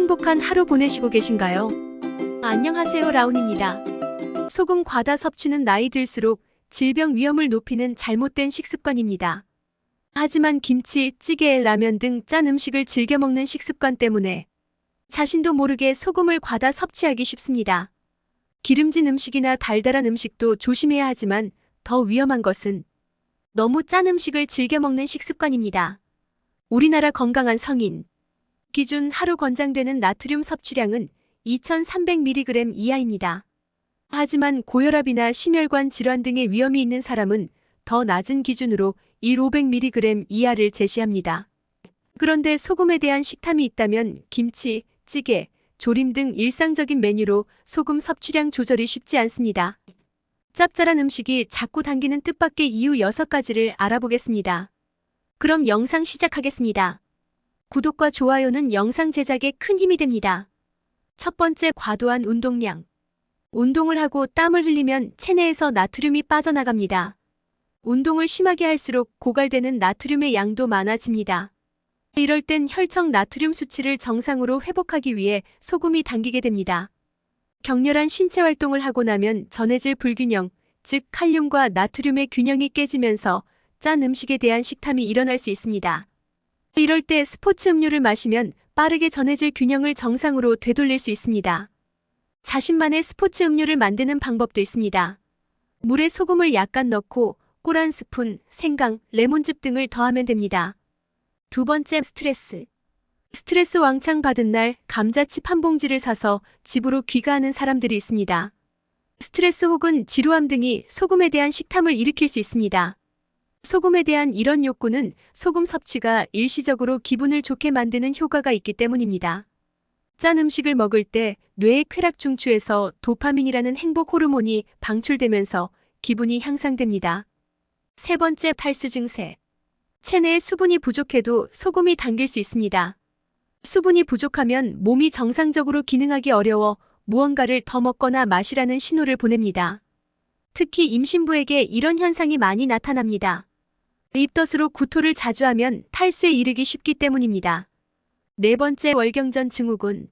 행복한 하루 보내시고 계신가요? 안녕하세요, 라온입니다. 소금 과다 섭취는 나이 들수록 질병 위험을 높이는 잘못된 식습관입니다. 하지만 김치, 찌개, 라면 등 짠 음식을 즐겨 먹는 식습관 때문에 자신도 모르게 소금을 과다 섭취하기 쉽습니다. 기름진 음식이나 달달한 음식도 조심해야 하지만 더 위험한 것은 너무 짠 음식을 즐겨 먹는 식습관입니다. 우리나라 건강한 성인 기준 하루 권장되는 나트륨 섭취량은 2300mg 이하입니다. 하지만 고혈압이나 심혈관 질환 등의 위험이 있는 사람은 더 낮은 기준으로 1500mg 이하를 제시합니다. 그런데 소금에 대한 식탐이 있다면 김치, 찌개, 조림 등 일상적인 메뉴로 소금 섭취량 조절이 쉽지 않습니다. 짭짤한 음식이 자꾸 당기는 뜻밖의 이유 6가지를 알아보겠습니다. 그럼 영상 시작하겠습니다. 구독과 좋아요는 영상 제작에 큰 힘이 됩니다. 첫 번째, 과도한 운동량. 운동을 하고 땀을 흘리면 체내에서 나트륨이 빠져나갑니다. 운동을 심하게 할수록 고갈되는 나트륨의 양도 많아집니다. 이럴 땐 혈청 나트륨 수치를 정상으로 회복하기 위해 소금이 당기게 됩니다. 격렬한 신체 활동을 하고 나면 전해질 불균형, 즉 칼륨과 나트륨의 균형이 깨지면서 짠 음식에 대한 식탐이 일어날 수 있습니다. 이럴 때 스포츠 음료를 마시면 빠르게 전해질 균형을 정상으로 되돌릴 수 있습니다. 자신만의 스포츠 음료를 만드는 방법도 있습니다. 물에 소금을 약간 넣고 꿀 한 스푼, 생강, 레몬즙 등을 더하면 됩니다. 두 번째, 스트레스. 스트레스 왕창 받은 날 감자칩 한 봉지를 사서 집으로 귀가하는 사람들이 있습니다. 스트레스 혹은 지루함 등이 소금에 대한 식탐을 일으킬 수 있습니다. 소금에 대한 이런 욕구는 소금 섭취가 일시적으로 기분을 좋게 만드는 효과가 있기 때문입니다. 짠 음식을 먹을 때 뇌의 쾌락 중추에서 도파민이라는 행복 호르몬이 방출되면서 기분이 향상됩니다. 세 번째, 탈수 증세. 체내에 수분이 부족해도 소금이 당길 수 있습니다. 수분이 부족하면 몸이 정상적으로 기능하기 어려워 무언가를 더 먹거나 마시라는 신호를 보냅니다. 특히 임신부에게 이런 현상이 많이 나타납니다. 입덧으로 구토를 자주 하면 탈수에 이르기 쉽기 때문입니다. 네 번째, 월경전 증후군.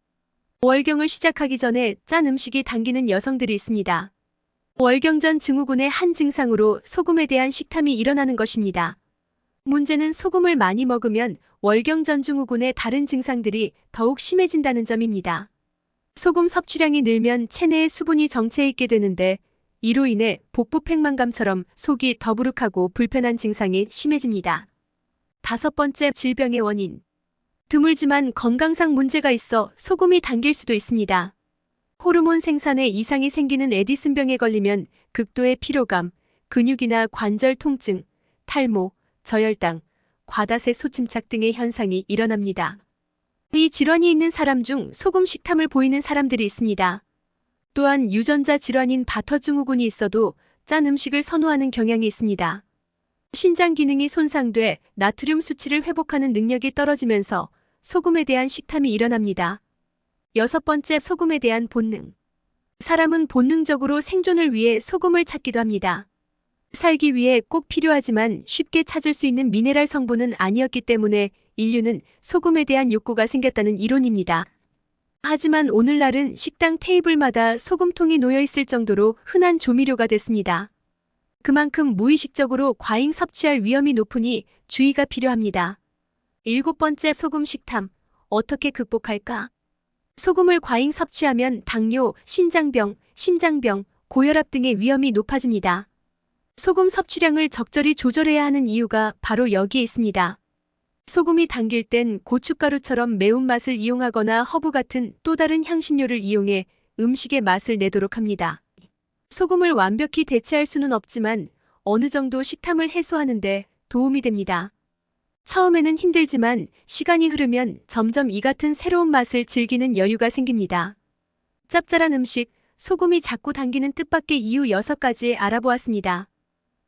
월경을 시작하기 전에 짠 음식이 당기는 여성들이 있습니다. 월경전 증후군의 한 증상으로 소금에 대한 식탐이 일어나는 것입니다. 문제는 소금을 많이 먹으면 월경전 증후군의 다른 증상들이 더욱 심해진다는 점입니다. 소금 섭취량이 늘면 체내에 수분이 정체해 있게 되는데 이로 인해 복부 팽만감처럼 속이 더부룩하고 불편한 증상이 심해집니다. 다섯 번째, 질병의 원인. 드물지만 건강상 문제가 있어 소금이 당길 수도 있습니다. 호르몬 생산에 이상이 생기는 에디슨병에 걸리면 극도의 피로감, 근육이나 관절 통증, 탈모, 저혈당, 과다색 소침착 등의 현상이 일어납니다. 이 질환이 있는 사람 중 소금 식탐을 보이는 사람들이 있습니다. 또한 유전자 질환인 바터 증후군이 있어도 짠 음식을 선호하는 경향이 있습니다. 신장 기능이 손상돼 나트륨 수치를 회복하는 능력이 떨어지면서 소금에 대한 식탐이 일어납니다. 여섯 번째, 소금에 대한 본능. 사람은 본능적으로 생존을 위해 소금을 찾기도 합니다. 살기 위해 꼭 필요하지만 쉽게 찾을 수 있는 미네랄 성분은 아니었기 때문에 인류는 소금에 대한 욕구가 생겼다는 이론입니다. 하지만 오늘날은 식당 테이블마다 소금통이 놓여 있을 정도로 흔한 조미료가 됐습니다. 그만큼 무의식적으로 과잉 섭취할 위험이 높으니 주의가 필요합니다. 일곱 번째, 소금 식탐. 어떻게 극복할까? 소금을 과잉 섭취하면 당뇨, 신장병, 심장병, 고혈압 등의 위험이 높아집니다. 소금 섭취량을 적절히 조절해야 하는 이유가 바로 여기에 있습니다. 소금이 당길 땐 고춧가루처럼 매운맛을 이용하거나 허브 같은 또 다른 향신료를 이용해 음식의 맛을 내도록 합니다. 소금을 완벽히 대체할 수는 없지만 어느 정도 식탐을 해소하는 데 도움이 됩니다. 처음에는 힘들지만 시간이 흐르면 점점 이 같은 새로운 맛을 즐기는 여유가 생깁니다. 짭짤한 음식, 소금이 자꾸 당기는 뜻밖의 이유 6가지 알아보았습니다.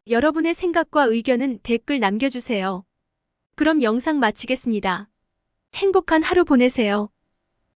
여러분의 생각과 의견은 댓글 남겨주세요. 그럼 영상 마치겠습니다. 행복한 하루 보내세요.